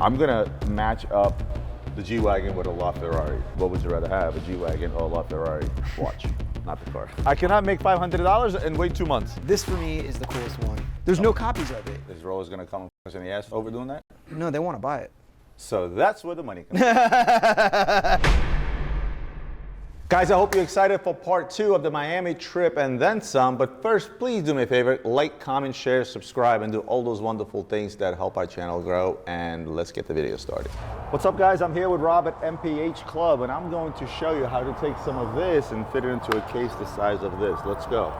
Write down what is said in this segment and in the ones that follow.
I'm gonna match up the G-Wagon with a 𝗏𝗡𝗍𝗏𝗏. What would you rather have, a G-Wagon or a 𝗏𝗡𝗍𝗏𝗏? Watch, not the car. I cannot make $500 and wait 2 months. This for me is the coolest one. There's no copies of it. Is Rolex gonna come in the ass over doing that? No, they want to buy it. So that's where the money comes from. Guys, I hope you're excited for part 2 of the Miami trip and then some. But first, please do me a favor, like, comment, share, subscribe, and do all those wonderful things that help our channel grow. And let's get the video started. What's up, guys? I'm here with Rob at MPH Club, and I'm going to show you how to take some of this and fit it into a case the size of this. Let's go.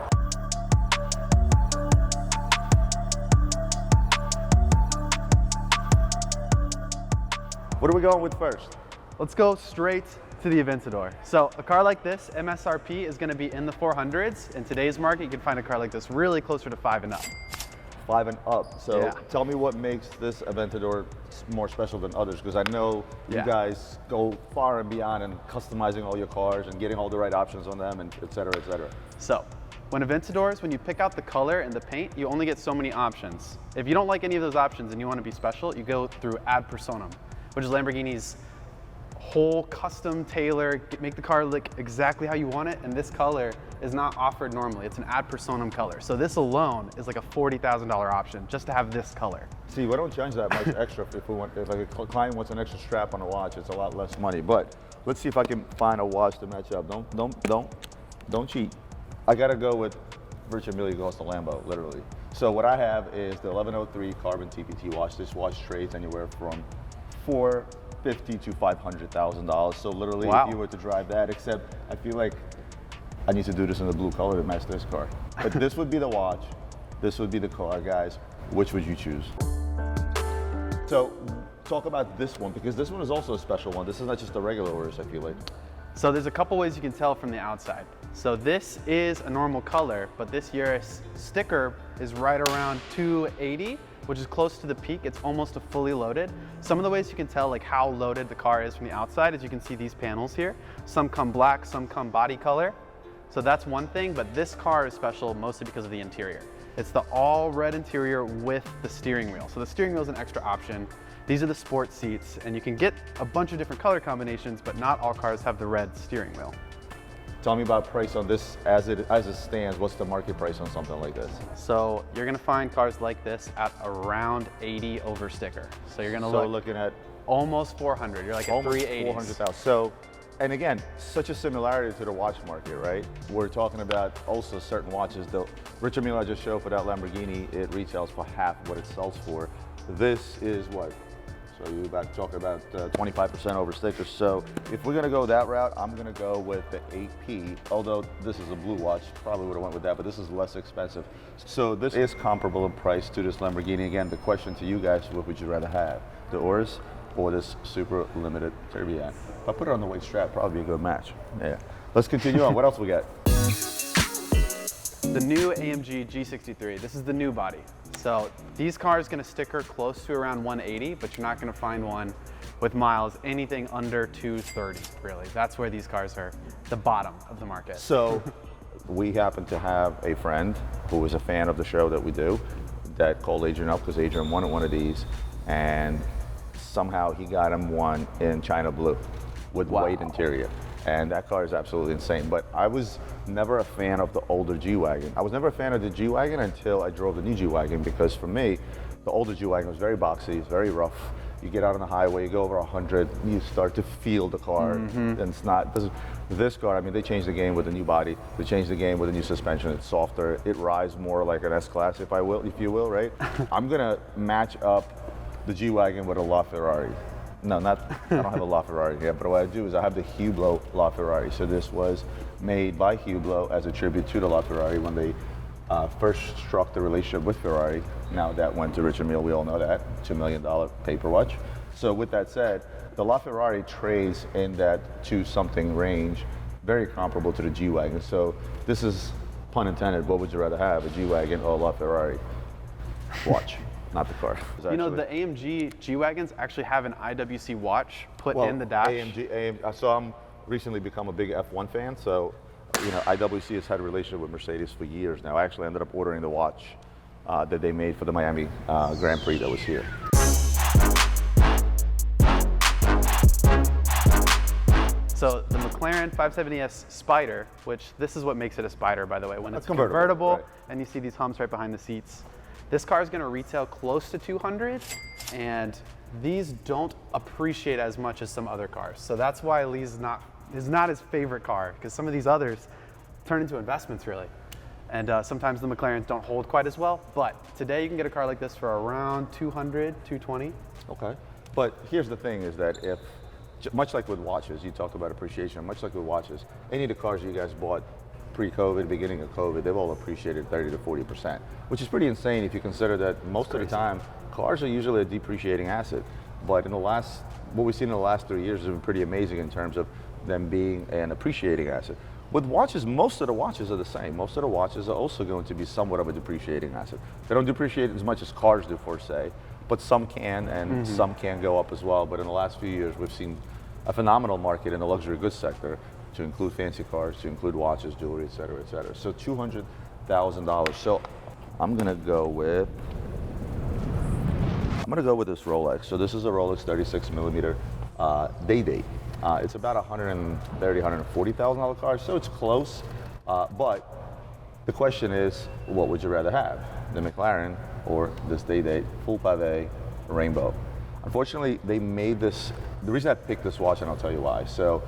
What are we going with first? Let's go straight to the Aventador. So a car like this, MSRP is going to be in the 400s. In today's market, you can find a car like this really closer to 5 and up. 5 and up. So yeah. Tell me what makes this Aventador more special than others, because I know you guys go far and beyond in customizing all your cars and getting all the right options on them, and et cetera, et cetera. So when Aventadors, when you pick out the color and the paint, you only get so many options. If you don't like any of those options and you want to be special, you go through 𝗙𝗏𝗄𝗯𝗲, which is Lamborghini's whole custom tailor, make the car look exactly how you want it, and this color is not offered normally. It's an 𝗙𝗏𝗄𝗯𝗲 color. So this alone is like a $40,000 option just to have this color. See, we don't charge that much extra if like a client wants an extra strap on a watch, it's a lot less money. But let's see if I can find a watch to match up. Don't cheat. I gotta go with 𝗵𝗔𝗰𝗲𝗀𝗏𝗀𝗀𝗏, literally. So what I have is the 1103 carbon TPT watch. This watch trades anywhere from $450,000 to $500,000. So literally, if you were to drive that, except I feel like I need to do this in the blue color to match this car. But this would be the watch, this would be the car, guys. Which would you choose? So talk about this one, because this one is also a special one. This is not just a regular Urus, I feel like. So there's a couple ways you can tell from the outside. So this is a normal color, but this Urus sticker is right around 280, which is close to the peak. It's almost a fully loaded. Some of the ways you can tell like how loaded the car is from the outside is you can see these panels here. Some come black, some come body color. So that's one thing, but this car is special mostly because of the interior. It's the all red interior with the steering wheel. So the steering wheel is an extra option. These are the sport seats, and you can get a bunch of different color combinations, but not all cars have the red steering wheel. Tell me about price on this as it stands. What's the market price on something like this? So you're gonna find cars like this at around 80 over sticker. So you're gonna looking at almost 400. You're like at 380. 400,000. So, and again, such a similarity to the watch market, right? We're talking about also certain watches. The 𝗵𝗔𝗰𝗲𝗀𝗏 I just showed for that Lamborghini, it retails for half what it sells for. This is what? So you're about talking about 25% over stickers. So if we're gonna go that route, I'm gonna go with the 8P, although this is a blue watch, probably would have went with that, but this is less expensive. So this is comparable in price to this Lamborghini. Again, the question to you guys, what would you rather have? The Urus or this super limited tourbillon? If I put it on the weight strap, probably be a good match. Yeah. Let's continue on. What else we got? The new AMG G63. This is the new body. So these cars gonna sticker close to around 180, but you're not gonna find one with miles anything under 230, really. That's where these cars are the bottom of the market. So we happen to have a friend who is a fan of the show that we do that called Adrian up because Adrian wanted one of these, and somehow he got him one in China blue with white interior. And that car is absolutely insane. But I was never a fan of the older G-Wagon. I was never a fan of the G-Wagon until I drove the new G-Wagon, because for me, the older G-Wagon was very boxy, it's very rough. You get out on the highway, you go over 100, you start to feel the car, and it's not, this car, I mean, they changed the game with the new body, they changed the game with the new suspension, it's softer, it rides more like an S-Class, if you will, right? I'm gonna match up the G-Wagon with a 𝗏𝗡𝗍𝗏𝗏. No, I don't have a 𝗏𝗡𝗏𝗏 here, but what I do is I have the Hublot 𝗏𝗡𝗏𝗏. So this was made by Hublot as a tribute to the 𝗏𝗡𝗏𝗏 when they first struck the relationship with Ferrari. Now that went to 𝗵𝗔𝗰𝗲𝗀𝗏, we all know that, $2 million paper watch. So with that said, the 𝗏𝗡𝗏𝗏𝗏 trades in that 2-something range, very comparable to the G-Wagon. So this is, pun intended, what would you rather have, a G-Wagon or a 𝗏𝗡𝗏𝗏𝗏? Watch. Not the car. You know, the AMG G-Wagons actually have an IWC watch put in the dash. I saw him recently become a big F1 fan, so you know, IWC has had a relationship with Mercedes for years now. I actually ended up ordering the watch that they made for the Miami Grand Prix that was here. So the McLaren 570S Spider, which this is what makes it a Spider, by the way, when it's convertible right. and you see these humps right behind the seats. This car is going to retail close to 200, and these don't appreciate as much as some other cars. So that's why Lee's is not his favorite car, because some of these others turn into investments really. And sometimes the McLarens don't hold quite as well, but today you can get a car like this for around 200, 220. Okay. But here's the thing is that if, much like with watches, you talked about appreciation, much like with watches, any of the cars you guys bought pre-COVID, beginning of COVID, they've all appreciated 30 to 40%, which is pretty insane if you consider that most of the time, cars are usually a depreciating asset. But in the last, what we've seen in the last 3 years has been pretty amazing in terms of them being an appreciating asset. With watches, most of the watches are the same. Most of the watches are also going to be somewhat of a depreciating asset. They don't depreciate as much as cars do, per se, but some can, and some can go up as well. But in the last few years, we've seen a phenomenal market in the luxury goods sector, to include fancy cars, to include watches, jewelry, et cetera, et cetera. So $200,000. So I'm gonna go with this Rolex. So this is a Rolex 36mm day. It's about $130,000, $140,000 car, so it's close. But the question is, what would you rather have? The McLaren or this day full pavé rainbow? Unfortunately, they made this, the reason I picked this watch, and I'll tell you why. So,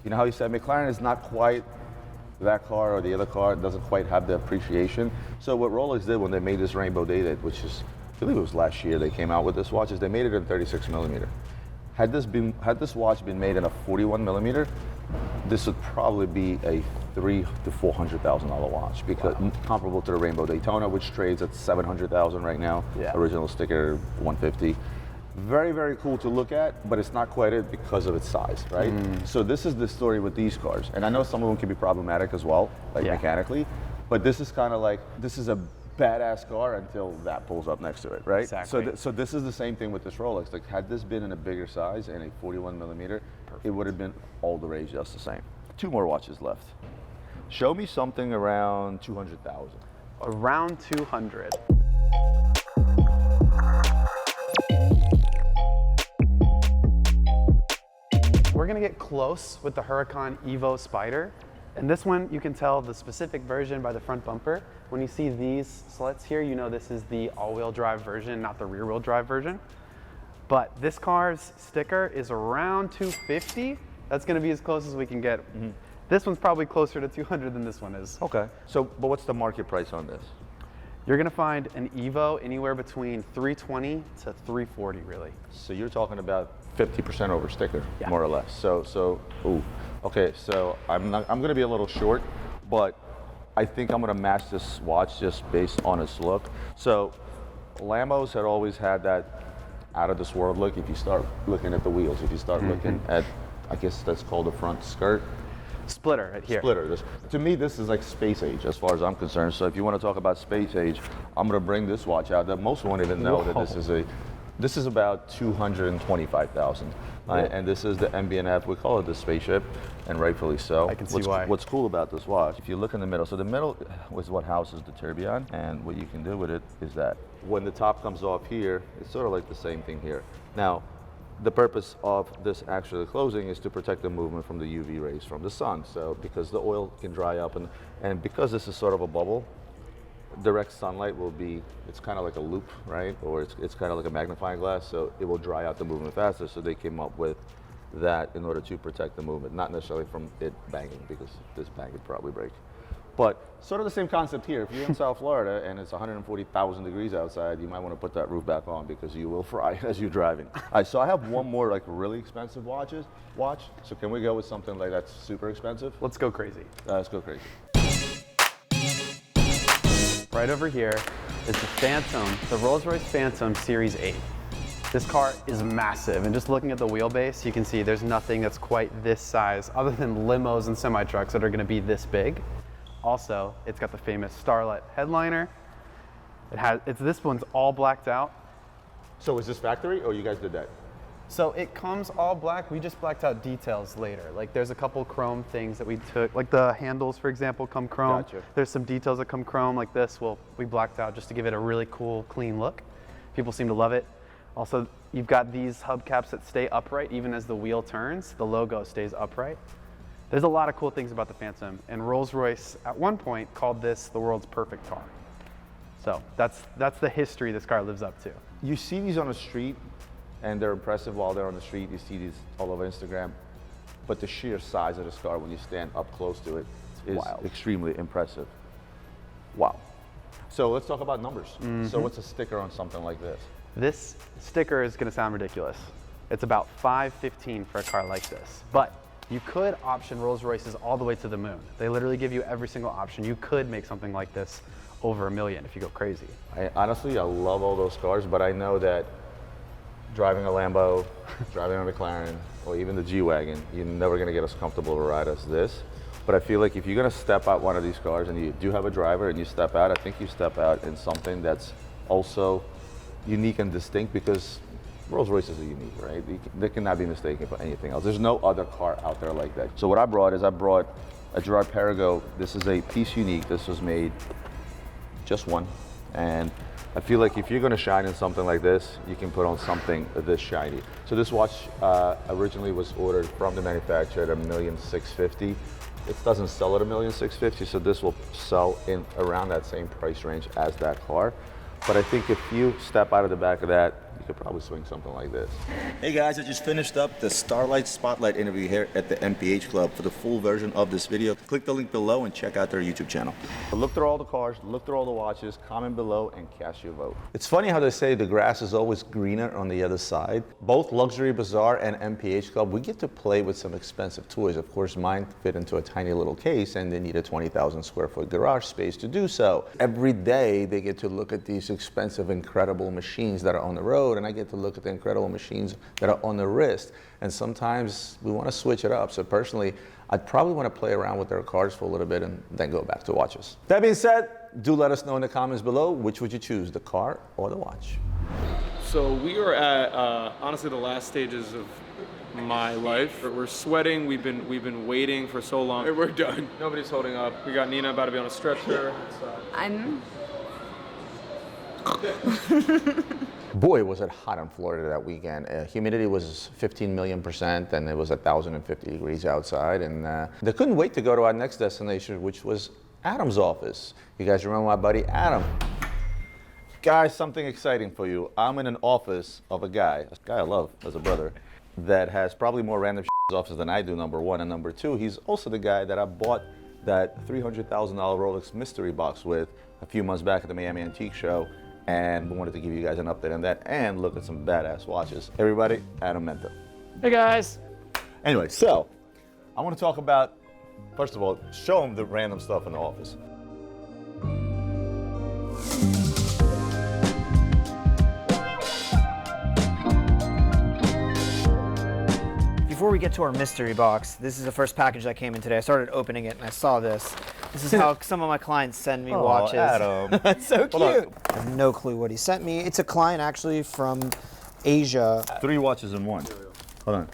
you know how you said McLaren is not quite that car or the other car, it doesn't quite have the appreciation. So what Rolex did when they made this rainbow day, which is, I believe it was last year they came out with this watch, is they made it in 36mm. Had this watch been made in a 41mm, this would probably be a $300,000 to $400,000 watch, because comparable to the Rainbow Daytona, which trades at $700,000 right now. Yeah. Original sticker $150. Very, very cool to look at, but it's not quite it because of its size, right? So this is the story with these cars, and I know some of them can be problematic as well, like mechanically, but this is kind of like, this is a badass car until that pulls up next to it, right? Exactly. So this is the same thing with this Rolex. Like, had this been in a bigger size and a 41mm, it would have been all the rage just the same. 2 more watches left. Show me something around 200,000. Around 200. We're gonna get close with the Huracan Evo Spider. And this one, you can tell the specific version by the front bumper. When you see these slits here, you know this is the all-wheel drive version, not the rear-wheel drive version. But this car's sticker is around 250. That's gonna be as close as we can get. This one's probably closer to 200 than this one is. Okay. So, but what's the market price on this? You're gonna find an Evo anywhere between 320 to 340, really. So you're talking about 50% over sticker, Yeah. more or less. So, ooh. Okay, so I'm gonna be a little short, but I think I'm gonna match this watch just based on its look. So Lambos had always had that out of this world look. If you start looking at the wheels, if you start looking at, I guess that's called the front skirt. Splitter right here. Splitter. To me, this is like space age as far as I'm concerned. So if you want to talk about space age, I'm gonna bring this watch out that most won't even know that this is about 225,000. And this is the MB&F, we call it the spaceship, and rightfully so. I can see why. What's cool about this watch, if you look in the middle, so the middle was what houses the tourbillon, and what you can do with it is that when the top comes off here, it's sort of like the same thing here. Now, the purpose of this actually closing is to protect the movement from the UV rays from the sun. So because the oil can dry up, and because this is sort of a bubble, direct sunlight will be, it's kind of like a loop, right? Or it's kind of like a magnifying glass, so it will dry out the movement faster. So they came up with that in order to protect the movement, not necessarily from it banging, because this bang would probably break. But sort of the same concept here. If you're in South Florida and it's 140,000 degrees outside, you might want to put that roof back on because you will fry as you're driving. All right, so I have one more like really expensive watch. So can we go with something like that's super expensive? Let's go crazy. Let's go crazy. Right over here is the Phantom, the Rolls-Royce Phantom Series 8. This car is massive, and just looking at the wheelbase, you can see there's nothing that's quite this size other than limos and semi-trucks that are gonna be this big. Also, it's got the famous Starlet headliner. This one's all blacked out. So is this factory, or you guys did that? So it comes all black. We just blacked out details later. Like there's a couple chrome things that we took, like the handles, for example, come chrome. Gotcha. There's some details that come chrome like this. Well, we blacked out just to give it a really cool, clean look. People seem to love it. Also, you've got these hubcaps that stay upright even as the wheel turns. The logo stays upright. There's a lot of cool things about the Phantom, and Rolls-Royce at one point called this the world's perfect car. So that's the history this car lives up to. You see these on the street, and they're impressive while they're on the street. You see these all over Instagram. But the sheer size of this car when you stand up close to it is extremely impressive. Wow. So let's talk about numbers. So what's a sticker on something like this? This sticker is going to sound ridiculous. It's about $515 for a car like this. But you could option Rolls-Royces all the way to the moon. They literally give you every single option. You could make something like this over $1 million if you go crazy. Honestly, I love all those cars, but I know that driving a Lambo, driving a McLaren, or even the G-Wagon, you're never going to get as comfortable a ride as this. But I feel like if you're going to step out one of these cars and you do have a driver and you step out, I think you step out in something that's also unique and distinct, because Rolls-Royces are unique, right? They cannot be mistaken for anything else. There's no other car out there like that. So what I brought a 𝗙𝗏𝗄𝗏𝗏. This is a piece unique. This was made just one. And I feel like if you're going to shine in something like this, you can put on something this shiny. So this watch originally was ordered from the manufacturer at $1,650,000. It doesn't sell at $1,650,000, so this will sell in around that same price range as that car. But I think if you step out of the back of that, you could probably swing something like this. Hey guys, I just finished up the Starlight Spotlight interview here at the MPH Club. For the full version of this video, click the link below and check out their YouTube channel. Look through all the cars, look through all the watches, comment below, and cast your vote. It's funny how they say the grass is always greener on the other side. Both Luxury Bazaar and MPH Club, we get to play with some expensive toys. Of course, mine fit into a tiny little case, and they need a 20,000 square foot garage space to do so. Every day, they get to look at these expensive, incredible machines that are on the road, and I get to look at the incredible machines that are on the wrist. And sometimes we want to switch it up. So personally, I'd probably want to play around with their cars for a little bit and then go back to watches. That being said, do let us know in the comments below, which would you choose, the car or the watch? So we are at honestly the last stages of my life. We're sweating. We've been waiting for so long. We're done. Nobody's holding up. We got Nina about to be on a stretcher. Boy, was it hot in Florida that weekend. Humidity was 15 million%, and it was 1,050 degrees outside. And they couldn't wait to go to our next destination, which was Adam's office. You guys remember my buddy Adam? Guys, something exciting for you. I'm in an office of a guy I love as a brother, that has probably more random offices than I do, number one. And number two, he's also the guy that I bought that $300,000 Rolex mystery box with a few months back at the Miami Antique Show. And we wanted to give you guys an update on that and look at some badass watches. Everybody, Adam Menta. Hey guys. Anyway, so I want to talk about, first of all, show them the random stuff in the office. Before we get to our mystery box, this is the first package that came in today. I started opening it and I saw this. This is how some of my clients send me watches. Adam. That's so cute. I have no clue what he sent me. It's a client actually from Asia. 3 watches in one. Hold on.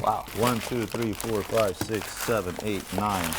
Wow. 1, 2, 3, 4, 5, 6, 7, 8, 9.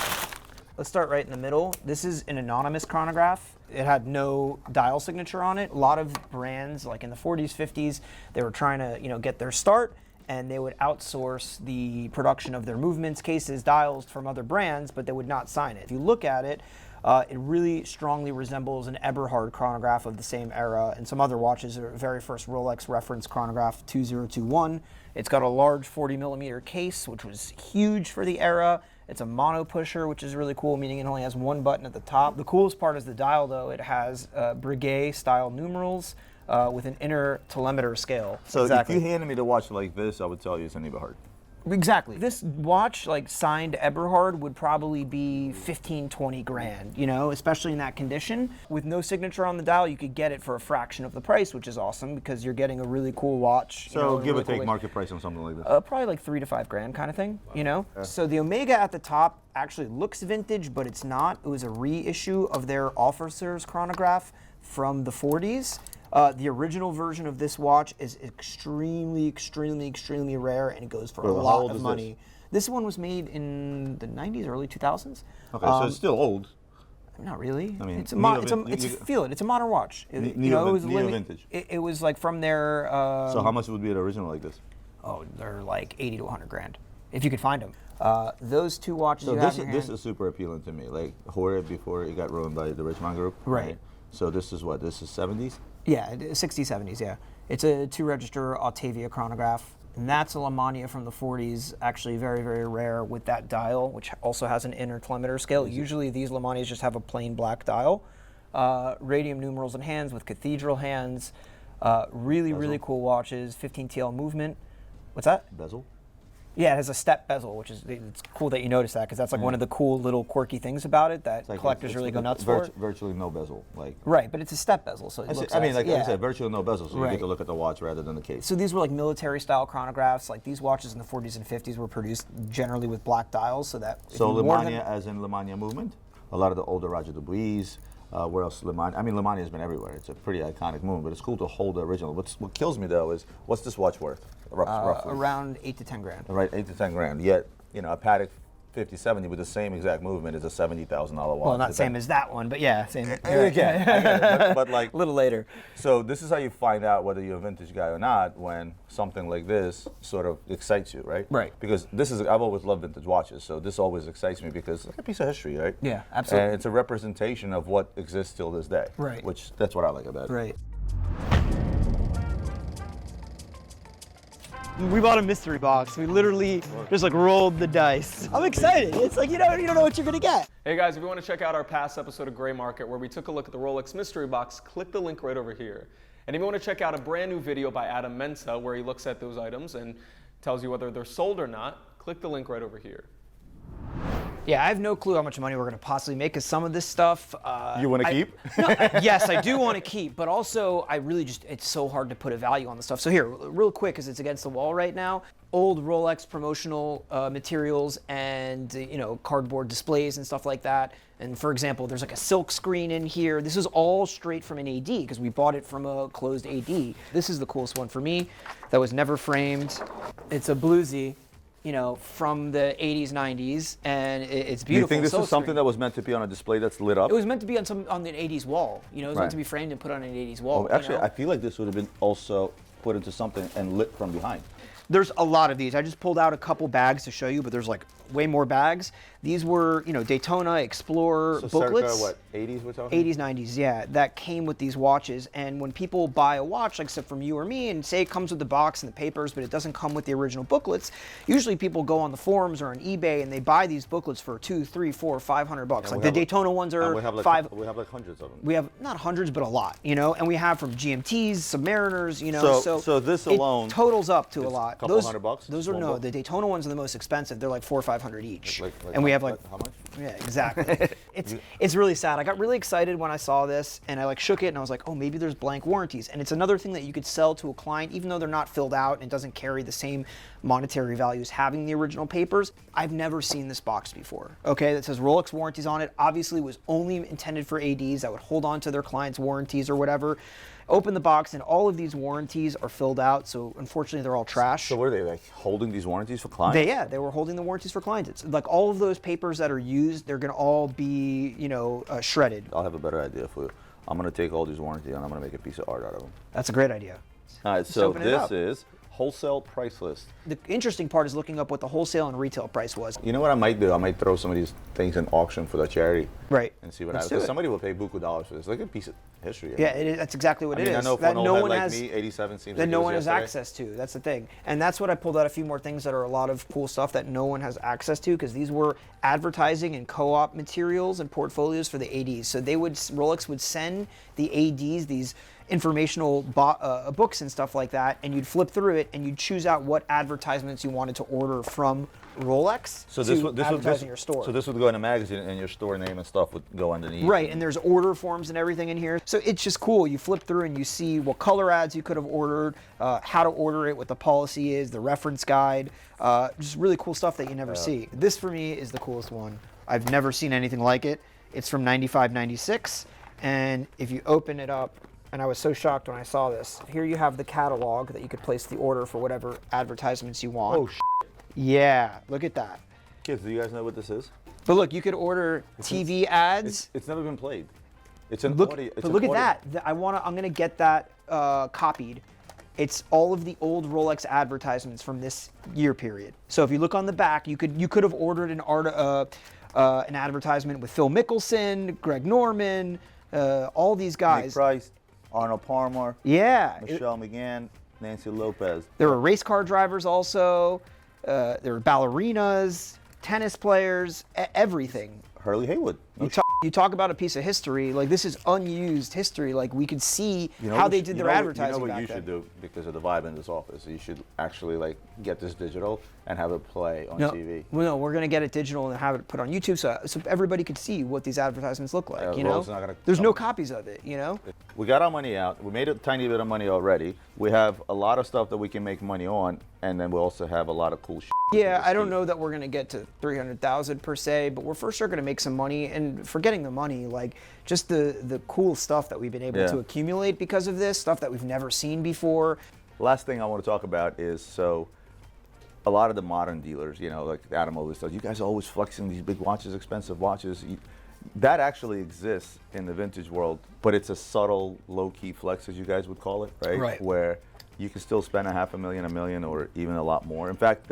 Let's start right in the middle. This is an anonymous chronograph. It had no dial signature on it. A lot of brands, like in the 40s, 50s, they were trying to, get their start, and they would outsource the production of their movements, cases, dials from other brands, but they would not sign it. If you look at it, it really strongly resembles an Eberhard chronograph of the same era, and some other watches. The very first Rolex reference chronograph, 2021. It's got a large 40mm case, which was huge for the era. It's a mono pusher, which is really cool, meaning it only has one button at the top. The coolest part is the dial, though. It has Breguet style numerals with an inner telemeter scale. So exactly. if you handed me the watch like this, I would tell you it's an Eberhard. Exactly. This watch, like signed Eberhard, would probably be 15, 20 grand, especially in that condition. With no signature on the dial, you could get it for a fraction of the price, which is awesome because you're getting a really cool watch. So give or take market price on something like this? Probably like 3 to 5 grand kind of thing, So the Omega at the top actually looks vintage, but it's not. It was a reissue of their officer's chronograph from the 40s. The original version of this watch is extremely, extremely, extremely rare, and it goes for a lot of money. This one was made in the 90s, early 2000s. Okay, so it's still old. Not really. I mean, it's a you feel it. It's a modern watch. It, Neo it was vintage. It was like from their. So how much would be an original like this? Oh, they're like 80 to 100 grand, if you could find them. Those two watches. So you this have in your this hand, is super appealing to me. Like Hure before it got ruined by the Richemont Group. Right. So this is what? This is 70s. Yeah, 60s, 70s. Yeah, it's a 2-register 𝗙𝗵𝗲 chronograph. And that's a 𝗲𝗍𝗔𝗲 from the 40s, actually very, very rare with that dial, which also has an intertelemeter scale. Usually these 𝗲𝗍𝗲s just have a plain black dial. Radium numerals and hands with cathedral hands. Really cool watches, 15 TL movement. What's that? Bezel. Yeah, it has a step bezel, which is, it's cool that you noticed that, because that's like one of the cool little quirky things about it that collectors really go nuts for. Virtually no bezel. Like. Right, but it's a step bezel, so it looks I mean, like I yeah. said, virtually no bezel, so you Right. get to look at the watch rather than the case. So these were like military style chronographs. Like these watches in the 40s and 50s were produced generally with black dials, so that. So 𝗲𝗍𝗲 as in 𝗲𝗲𝗬 movement. A lot of the older 𝗵𝗔𝗧𝗃𝗍. Where else 𝗲𝗲𝗲? I mean, 𝗲𝗲𝗬 has been everywhere. It's a pretty iconic movement, but it's cool to hold the original. What kills me though is, what's this watch worth? Roughly. Around 8 to 10 grand. Right, 8 to 10 grand. Yet, you know, a Patek 5070 with the same exact movement is a $70,000 watch. Well, not same as that one, but yeah, same. I get it, but like a little later. So this is how you find out whether you're a vintage guy or not, when something like this sort of excites you, right? Right. Because this is, I've always loved vintage watches, so this always excites me because it's like a piece of history, right? Yeah, absolutely. And it's a representation of what exists till this day. Right. Which, that's what I like about it. Right. We bought a mystery box. We literally just like rolled the dice. I'm excited. It's like, you don't know what you're gonna get. Hey guys, if you want to check out our past episode of Gray Market where we took a look at the Rolex mystery box, click the link right over here. And if you want to check out a brand new video by Adam Mensah where he looks at those items and tells you whether they're sold or not, click the link right over here. Yeah, I have no clue how much money we're going to possibly make, because some of this stuff... You want to keep? No, yes, I do want to keep, but also I really just, it's so hard to put a value on the stuff. So here, real quick, because it's against the wall right now, old Rolex promotional materials and, cardboard displays and stuff like that. And for example, there's like a silk screen in here. This is all straight from an AD, because we bought it from a closed AD. This is the coolest one for me. That was never framed. It's a bluesy. From the 80s, 90s, and it's beautiful. Do you think this is something that was meant to be on a display that's lit up? It was meant to be on the 80s wall. It was meant to be framed and put on an 80s wall. Oh, actually, I feel like this would have been also put into something and lit from behind. There's a lot of these. I just pulled out a couple bags to show you, but there's like way more bags. These were, Daytona, Explorer booklets. Circa, what, 80s we're talking? 80s, 90s, yeah. That came with these watches. And when people buy a watch, like except from you or me, and say it comes with the box and the papers, but it doesn't come with the original booklets, usually people go on the forums or on eBay and they buy these booklets for $200, $300, $400, $500. Like the Daytona ones are we have like $500. We have like hundreds of them. We have not hundreds, but a lot, and we have from GMTs, Submariners, So this alone, it totals up to a lot. A couple $100? Those are Small book? the Daytona ones are the most expensive. They're like $400 or $500 each. And we have like how much? Yeah, exactly. It's really sad. I got really excited when I saw this, and I like shook it, and I was like, oh, maybe there's blank warranties. And it's another thing that you could sell to a client, even though they're not filled out and it doesn't carry the same monetary value as having the original papers. I've never seen this box before. Okay, that says Rolex warranties on it. Obviously, it was only intended for ADs that would hold on to their clients' warranties or whatever. Open the box, and all of these warranties are filled out, so unfortunately they're all trash. So were they like holding these warranties for clients? They were holding the warranties for clients. It's like all of those papers that are used, they're gonna all be, shredded. I'll have a better idea for you. I'm gonna take all these warranties and I'm gonna make a piece of art out of them. That's a great idea. All right, so this is wholesale price list. The interesting part is looking up what the wholesale and retail price was. You know what I might do? I might throw some of these things in auction for the charity. Right. And see what Let's happens. do Because it. somebody will pay buku dollars for this. Like a piece of history. Yeah, that's exactly what it is. I know for that an old no head one like has, me, 87 seems that like no it was one has yesterday. access to. That's the thing. And that's what I pulled out a few more things that are a lot of cool stuff that no one has access to, because these were advertising and co-op materials and portfolios for the ADs. So Rolex would send the ADs these informational books and stuff like that, and you'd flip through it and you'd choose out what advertisements you wanted to order from Rolex to advertise in your store. So this would go in a magazine, and your store name and stuff would go underneath. Right, and there's order forms and everything in here. So it's just cool. You flip through and you see what color ads you could have ordered, how to order it, what the policy is, the reference guide, just really cool stuff that you never see. This for me is the coolest one. I've never seen anything like it. It's from 95, 96, and if you open it up, and I was so shocked when I saw this. Here you have the catalog that you could place the order for whatever advertisements you want. Oh, yeah, look at that. Kids, do you guys know what this is? But look, you could order TV ads. It's never been played. It's an Look, audio. It's but an look at audio. that. I'm gonna get that copied. It's all of the old Rolex advertisements from this year period. So if you look on the back, you could have ordered an advertisement with Phil Mickelson, Greg Norman, all these guys. Nick Price, Arnold Palmer, Yeah. Michelle McGann, Nancy Lopez. There were race car drivers also. There were ballerinas, tennis players, everything. Hurley Haywood. You talk about a piece of history, like this is unused history. Like we could see how they did their advertising You know what back you then. should do because of the vibe in this office? You should actually like get this digital and have it play on No, TV. well, no, we're gonna get it digital and have it put on YouTube so everybody could see what these advertisements look like. You know, Rolex not gonna there's no come. copies of it. You know, We got our money out. We made a tiny bit of money already. We have a lot of stuff that we can make money on, and then we also have a lot of cool shit. yeah, I don't know that we're gonna get to 300,000 per se, but we're for sure gonna make some money. And forgetting the money, like just the cool stuff that we've been able Yeah. to accumulate because of this stuff that we've never seen before. Last thing I want to talk about is so a lot of the modern dealers, you know, like Adam always does, you guys are always flexing these big watches, expensive watches. That actually exists in the vintage world, but it's a subtle, low-key flex, as you guys would call it, right? Right. Where you can still spend $500,000, $1 million, or even a lot more. In fact,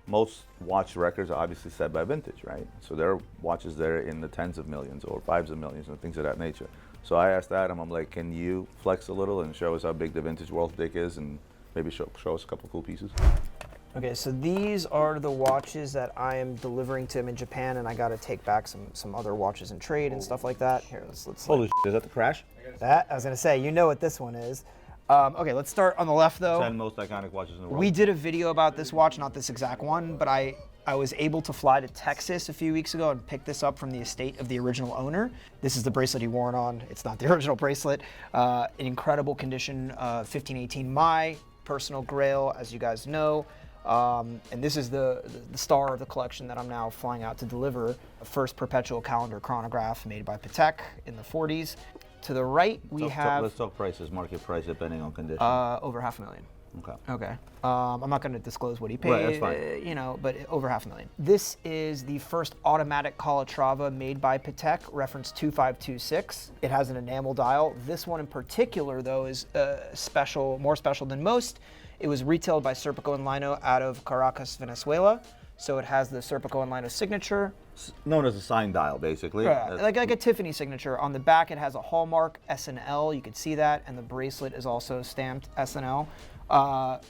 most watch records are obviously set by vintage, right? So there are watches there in the tens of millions or fives of millions and things of that nature. So I asked Adam, I'm like, can you flex a little and show us how big the vintage world dick is and maybe show us a couple of cool pieces? Okay, so these are the watches that I am delivering to him in Japan, and I got to take back some other watches in trade and stuff like that. Here, let's. Holy shit, is that the Crash? That I was gonna say, you know what this one is. Okay, let's start on the left though. 10 most iconic watches in the world. We did a video about this watch, not this exact one, but I was able to fly to Texas a few weeks ago and pick this up from the estate of the original owner. This is the bracelet he wore it on. It's not the original bracelet. In incredible condition, 1518, my personal grail, as you guys know. And this is the star of the collection that I'm now flying out to deliver. The first perpetual calendar chronograph made by Patek in the 40s. To the right, Let's talk prices, market price, depending on condition. over $500,000. Okay. Okay. I'm not going to disclose what he paid, Right, that's fine. you know, but over $500,000. This is the first automatic Calatrava made by Patek, reference 2526. It has an enamel dial. This one in particular, though, is more special than most. It was retailed by 𝗙𝗵𝗄 out of Caracas, Venezuela. So it has the 𝗙𝗵𝗄 signature. Known as a sign dial, basically. Like a Tiffany signature. On the back, it has a hallmark S&L. You can see that, and the bracelet is also stamped S&L.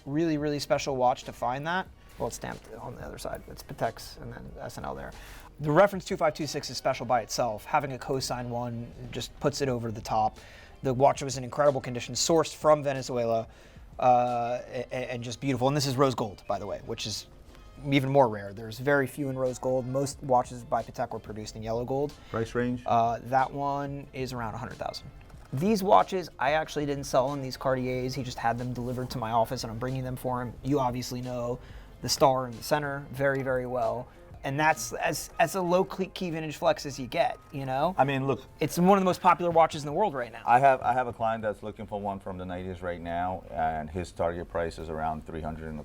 Really, really special watch to find that. Well, it's stamped on the other side. It's Patek's and then S&L there. The reference 2526 is special by itself. Having a co-sign one just puts it over the top. The watch was in incredible condition, sourced from Venezuela, and just beautiful. And this is rose gold, by the way, which is even more rare. There's very few in rose gold. Most watches by Patek were produced in yellow gold. Price range? That one is around 100,000. These watches, I actually didn't sell them, these Cartiers. He just had them delivered to my office and I'm bringing them for him. You obviously know the star in the center very, very well. And that's as a low-key vintage flex as you get, you know? I mean, look, It's one of the most popular watches in the world right now. I have a client that's looking for one from the 90s right now, and his target price is around $300 and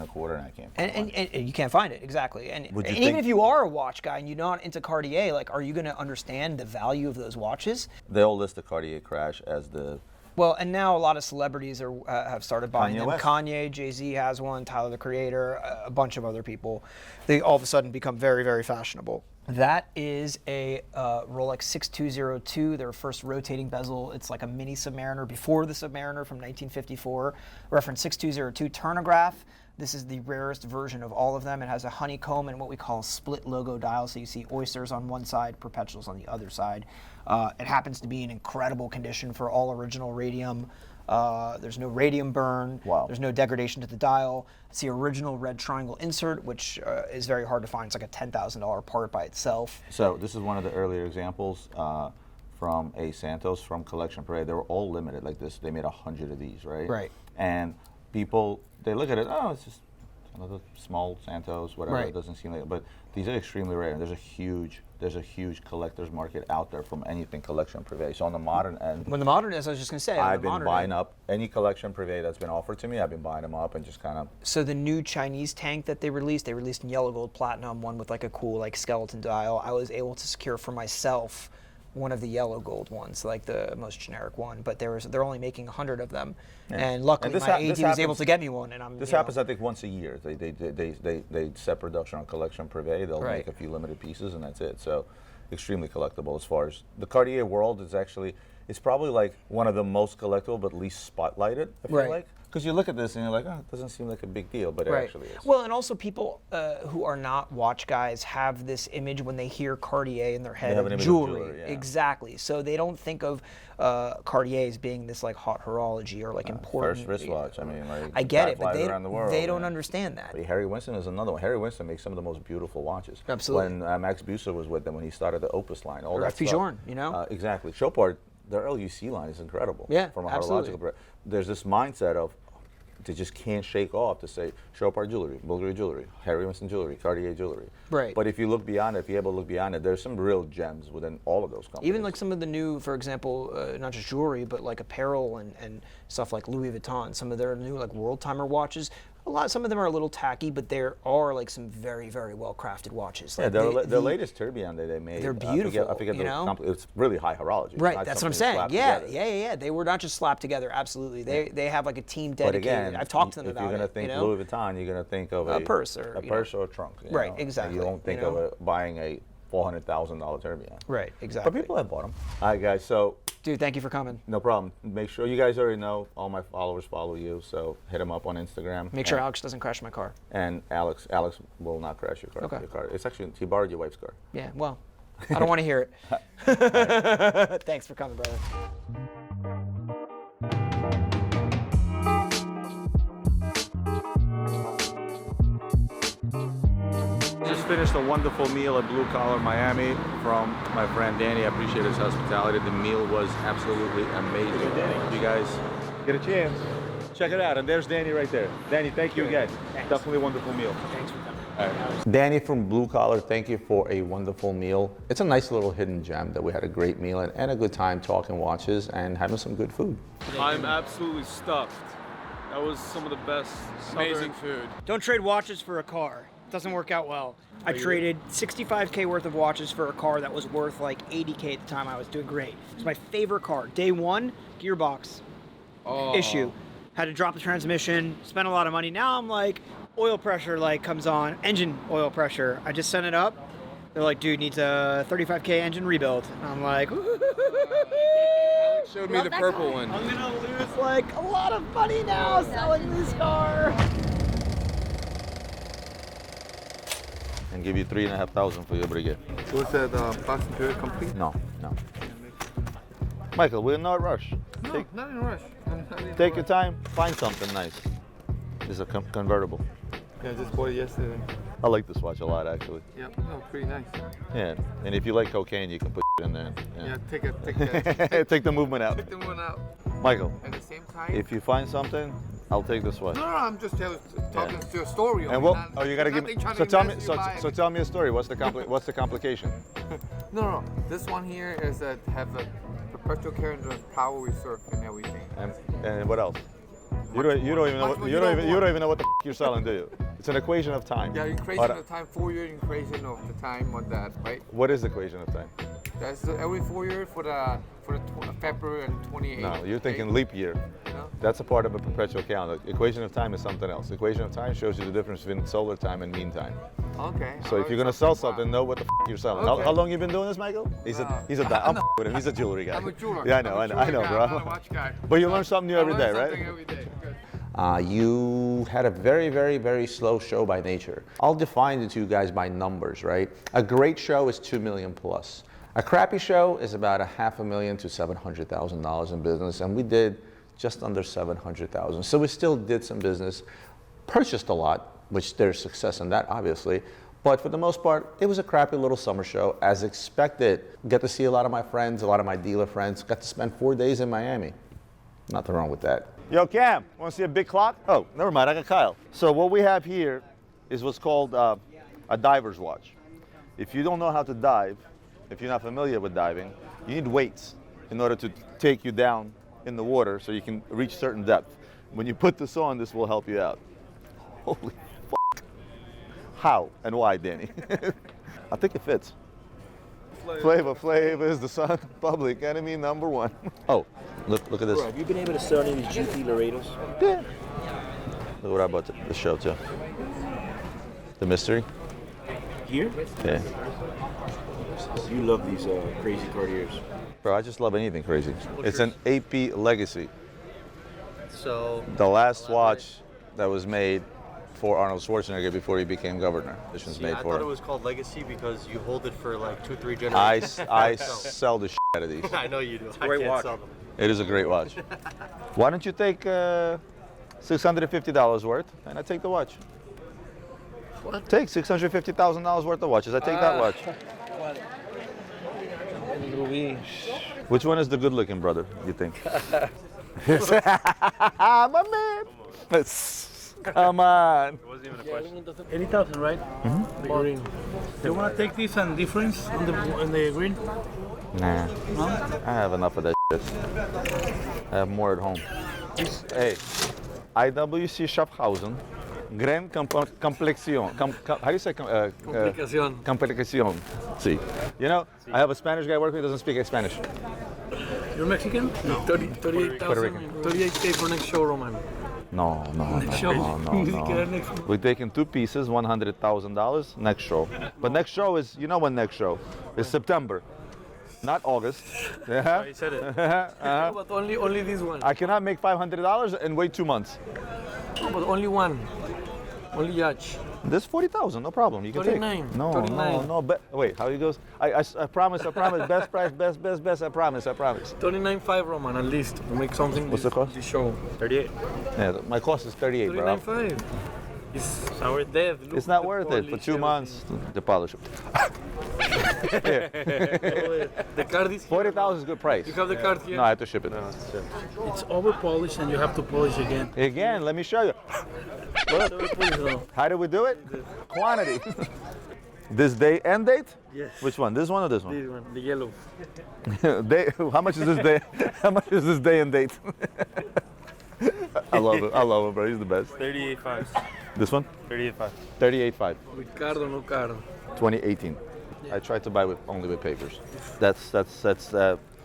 a quarter, and I can't find one. And you can't find it, exactly. And Would you even think- if you are a watch guy and you're not into Cartier, like, are you going to understand the value of those watches? They all list the Cartier Crash as the... Well, and now a lot of celebrities have started buying Kanye them. West. Kanye, Jay-Z has one, Tyler the Creator, a bunch of other people. They all of a sudden become very, very fashionable. That is a Rolex 6202, their first rotating bezel. It's like a mini Submariner before the Submariner from 1954. Reference 6202 Turnograph. This is the rarest version of all of them. It has a honeycomb and what we call split logo dial. So you see oysters on one side, perpetuals on the other side. It happens to be in incredible condition for all original radium. There's no radium burn. Wow. There's no degradation to the dial. It's the original red triangle insert, which is very hard to find. It's like a $10,000 part by itself. So this is one of the earlier examples from A. Santos from Collection Parade. They were all limited like this. They made 100 of these, right? Right. And people, they look at it, oh, it's just another small Santos, whatever. Right. It doesn't seem like, but these are extremely rare. And there's a huge collector's market out there from anything collection privé. So on the modern end, When the modern, as I was just gonna say, on I've the been modern buying end. up any collection privé that's been offered to me. I've been buying them up and just kind of. So the new Chinese tank that they released in yellow gold platinum, one with like a cool like skeleton dial. I was able to secure for myself one of the yellow gold ones, like the most generic one, but they're only making 100 of them, and luckily And my AD was able to get me one, and This happens, I think, once a year. They set production on collection privé. They'll Right. make a few limited pieces, and that's it. So, extremely collectible. As far as the Cartier world is actually, it's probably like one of the most collectible, but least spotlighted. I feel Right. like, because you look at this and you're like, oh, it doesn't seem like a big deal, but it actually is. Well, and also people who are not watch guys have this image when they hear Cartier in their head have of an image of jewelry. jewelry, yeah. Exactly. So they don't think of Cartier as being this like hot horology or like important. First wristwatch. I mean, like, I get it, but flies around the world, they don't yeah. understand that. Harry Winston is another one. Harry Winston makes some of the most beautiful watches. Absolutely. When Max Büsser was with them, when he started the Opus line, all Or that stuff. Fijourne, you know? Exactly. Chopard, their LUC line is incredible. Yeah, From a absolutely. horological. There's this mindset of, they just can't shake off to say Chopard jewelry, Bulgari jewelry, Harry Winston jewelry, Cartier jewelry. Right. But if you look beyond it, if you're able to look beyond it, there's some real gems within all of those companies. Even like some of the new, for example, not just jewelry, but like apparel and stuff like Louis Vuitton. Some of their new like world timer watches. Some of them are a little tacky, but there are like some very, very well crafted watches. Yeah, Like the latest tourbillon that they made. They're beautiful, I forget you know? It's really high horology. It's Right, not that's what I'm something saying. slapped Yeah, together. yeah. They were not just slapped together. Absolutely, they have like a team But dedicated. again, I've talked to them if about you're going it. to think you know? Louis Vuitton, you're going to think of A purse or, a you know. purse or a trunk. You Right, know? exactly, And you don't think you know? of buying a $400,000 tourbillon. Right, exactly. But people have bought them. All right, guys. So Dude, thank you for coming. no problem. Make sure you guys already know all my followers follow you. So hit them up on Instagram. Make sure Alex doesn't crash my car. And Alex will not crash your car. Okay. Your car. It's actually, he borrowed your wife's car. Yeah, well, I don't want to hear it. Thanks for coming, brother. Just finished a wonderful meal at Blue Collar Miami from my friend Danny. I appreciate his hospitality. The meal was absolutely amazing. You guys get a chance, check it out. And there's Danny right there. Danny, thank you again. Thanks. Definitely a wonderful meal. Thanks for coming. Danny from Blue Collar, thank you for a wonderful meal. It's a nice little hidden gem that we had a great meal and a good time talking watches and having some good food. I'm absolutely stuffed. That was some of the best, amazing food. Don't trade watches for a car. It doesn't work out well. I traded $65K worth of watches for a car that was worth like $80K at the time. I was doing great. It was my favorite car. Day one, gearbox issue. Had to drop the transmission, spent a lot of money. Now I'm like, oil pressure like comes on, engine oil pressure. I just sent it up. They're like, dude, needs a $35K engine rebuild. And I'm like, Showed me the purple one. I'm gonna lose like a lot of money now selling this car. And give you $3,500 for your brigade. So was that Fast and Furious complete? No. Michael, we're in no rush. No, not in a rush. I'm not in a Take your rush. time, find something nice. This is a convertible. Yeah, I just bought it yesterday. I like this watch a lot, actually. Yeah, no, pretty nice. Yeah, and if you like cocaine, you can put in there. Yeah, take that. Take the movement out. Take the one out. Michael, At the same time. if you find something, I'll take this watch. No, I'm just talking to your story. And what? Oh, you gotta give me. So tell me. So tell me a story. What's the what's the complication? No. This one here is that have a perpetual care and the power reserve and everything. And what else? You don't even know. You don't even know what the you're selling, do you? It's an equation of time. Yeah, equation of time, 4 year equation of the time on that, right? What is the equation of time? That's every 4 years for the February and 28. No, you're thinking leap year. No? That's a part of a perpetual calendar. Equation of time is something else. Equation of time shows you the difference between solar time and mean time. Okay. So if you're gonna sell something, know what the you're selling. Okay. How long you been doing this, Michael? I'm with him. He's a jewelry guy. I'm a jeweler. Yeah, I know, I'm a I jewelry know, guy, I'm not a bro. watch guy. But you learn something new every day, right? Every day. Good. You had a very, very, very slow show by nature. I'll define it to you guys by numbers, right? A great show is 2 million plus. A crappy show is about $500,000 to $700,000 in business, and we did just under 700,000. So we still did some business, purchased a lot, which there's success in that, obviously. But for the most part, it was a crappy little summer show, as expected. Get to see a lot of my friends, a lot of my dealer friends. Got to spend 4 days in Miami. Nothing wrong with that. Yo, Cam, want to see a big clock? Oh, never mind, I got Kyle. So what we have here is what's called a diver's watch. If you don't know how to dive, if you're not familiar with diving, you need weights in order to take you down in the water so you can reach certain depth. When you put this on, this will help you out. Holy fuck. How and why, Danny? I think it fits. 𝗴𝗿𝗲𝗀𝗀𝗧 is the son public enemy number one. Oh, look at this. Bro, have you been able to sell any of these GT Laredos? Yeah. Look what I bought the show too. The mystery. Here? Yeah. You love these crazy Cartiers. Bro, I just love anything crazy. It's an AP Legacy. So The last watch that was made for Arnold Schwarzenegger before he became governor. This one's made I for thought it him. was called Legacy because you hold it for like 2-3 generations. I sell the shit out of these. I know you do. I great can't watch. sell them. It is a great watch. Why don't you take $650 worth and I take the watch? What? Take $650,000 worth of watches. I take that watch. Which one is the good looking brother, you think? My man. Come on. It wasn't even a question. 80,000, right? Mm-hmm. The green. Do you want to take this and difference on the green? Nah. No? I have enough of that shit. I have more at home. Hey, IWC Schaffhausen, Grand Complexion. How do you say? Complicación. Complicación. See. You know, I have a Spanish guy working who doesn't speak Spanish. You're Mexican? No. 38,000. 38K for next show, Roman. No. We're taking two pieces, $100,000 next show. But next show is, you know when next show? It's September, not August. Yeah. He said it. But only this one. I cannot make $500 and wait 2 months. No, but only one. Only yacht. This 40,000, no problem. You can 39, take. No. 39. Wait, how it goes? I promise. Best price, best. I promise. 39.5, Roman, at least to make something. What's the cost? This show. 38. Yeah, my cost is 38, bro. 39.5. It's not worth dead. Look, It's not the worth it for polish, 2 months. The polish. The card is here. 40,000 is a good price. You have the card here. No, I have to ship it. It's over polished and you have to polish again. Again, let me show you. Look. How do we do it? Quantity. This day and date? Yes. Which one? This one or this one? This one, the yellow. How much is this day? How much is this day and date? I love it, bro. He's the best. 38.5. This one? 38.5. 38.5. With card or no card? 2018. I tried to buy only with papers. That's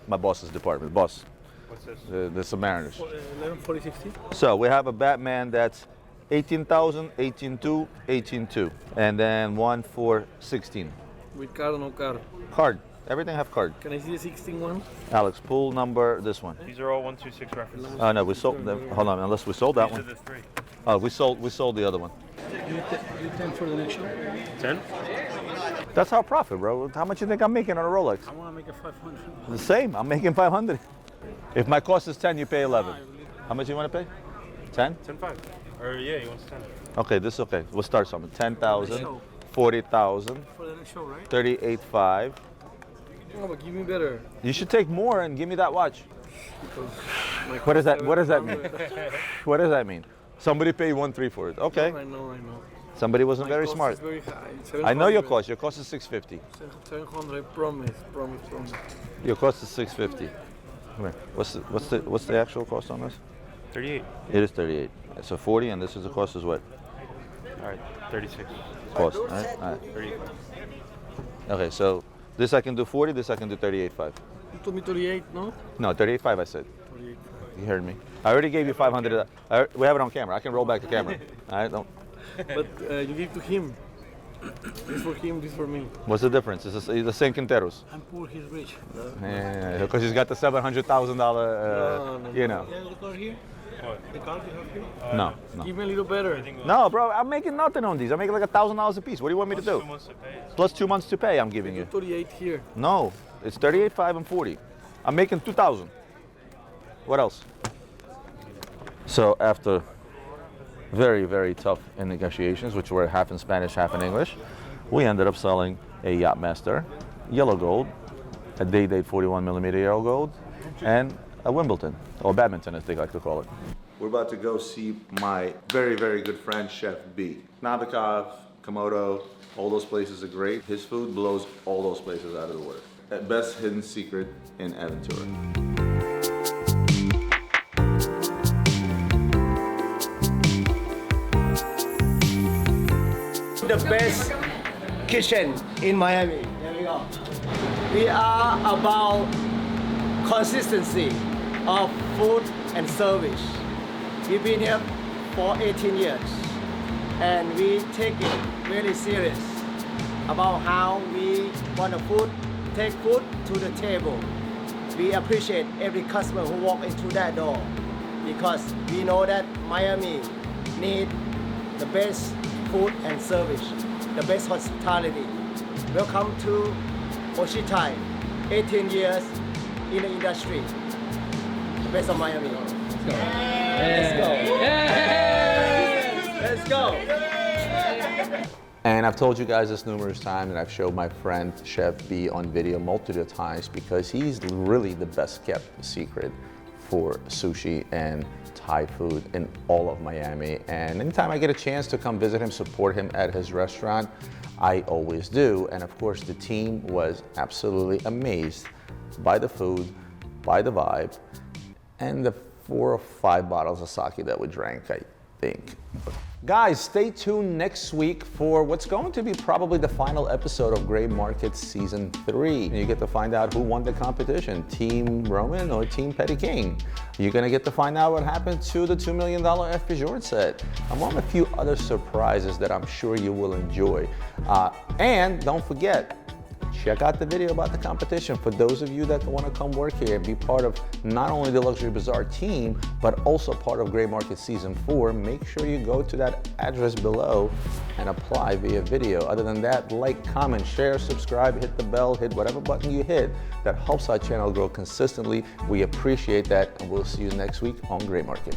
my boss's department. Boss. What's this? The Submariners. 114060. So we have a Batman that's 18,000, 18.2, 18.2, and then one for 16. With card or no card? Card. Everything have card. Can I see the 16 one? Alex, pull number this one. These are all 126 references. No, we sold them. Hold on, unless we sold that These are one. the three. Oh, we sold the other one. You 10 for the next show? 10? That's our profit, bro. How much you think I'm making on a Rolex? I want to make a 500. The same. I'm making 500. If my cost is 10, you pay 11. How much you want to pay? 10? 10.5. Or yeah, you want 10. Okay, this is okay. We'll start something. 10,000, 40,000, For the next show, right? 38.5. No, but give me better. You should take more and give me that watch. Because my What does that? cost What does that seven mean? hundred. What does that mean? Somebody paid 1.3 for it. Okay. I know. Somebody wasn't My very cost smart. is very high. I know your 700. cost. Your cost is 650. 700, promise. Your cost is 650. Come here. What's the actual cost on this? 38. It is 38. So 40, and this is the cost is what? All right, 36. Cost. All right. 35. Okay. So this I can do 40. This I can do 38.5. You told me 38, no? No, 38.5. I said. 38. You heard me. I already gave you 500. We have it on camera. I can roll back the camera. All right. Don't. But you gave to him. This for him, this for me. What's the difference? It's the same Quinteros. I'm poor, he's rich. Yeah, because he's got the $700,000. No. You know. You have the card here? What? The card you have here? No. Give me a little better. No, bro. I'm making nothing on these. I'm making like $1,000 a piece. What do you want me to do? 2 months to pay. Plus 2 months to pay. I'm giving you. 38 here. No, it's 38.5 and 40. I'm making 2,000. What else? So after very, very tough negotiations, which were half in Spanish, half in English, we ended up selling a Yachtmaster, yellow gold, a day-date 41mm yellow gold, and a Wimbledon, or badminton as they like to call it. We're about to go see my very, very good friend, Chef B. 𝗙𝗏𝗏𝗀, 𝗀𝗏𝗀𝗀, all those places are great. His food blows all those places out of the water. Best hidden secret in 𝗵𝗏𝗄𝗏. The best kitchen in Miami. There we go. We are about consistency of food and service. We've been here for 18 years and we take it very serious about how we want to take food to the table. We appreciate every customer who walk into that door because we know that Miami need the best food and service, the best hospitality. Welcome to Oishi Thai, 18 years in the industry, the best of Miami. Let's go. Let's go. And I've told you guys this numerous times, and I've showed my friend Chef B on video multiple times because he's really the best kept secret for sushi and Thai food in all of Miami. And anytime I get a chance to come visit him, support him at his restaurant, I always do. And of course, the team was absolutely amazed by the food, by the vibe, and the 4 or 5 bottles of sake that we drank, I think. Guys, stay tuned next week for what's going to be probably the final episode of Gray Market Season 3. You get to find out who won the competition, Team Roman or Team Petty King. You're gonna get to find out what happened to the $2 million 𝗵𝗏𝗄𝗧 set, among a few other surprises that I'm sure you will enjoy. And don't forget, check out the video about the competition for those of you that want to come work here and be part of not only the Luxury Bazaar team, but also part of Gray Market Season 4. Make sure you go to that address below and apply via video. Other than that, like, comment, share, subscribe, hit the bell, hit whatever button you hit that helps our channel grow consistently. We appreciate that, and we'll see you next week on Gray Market.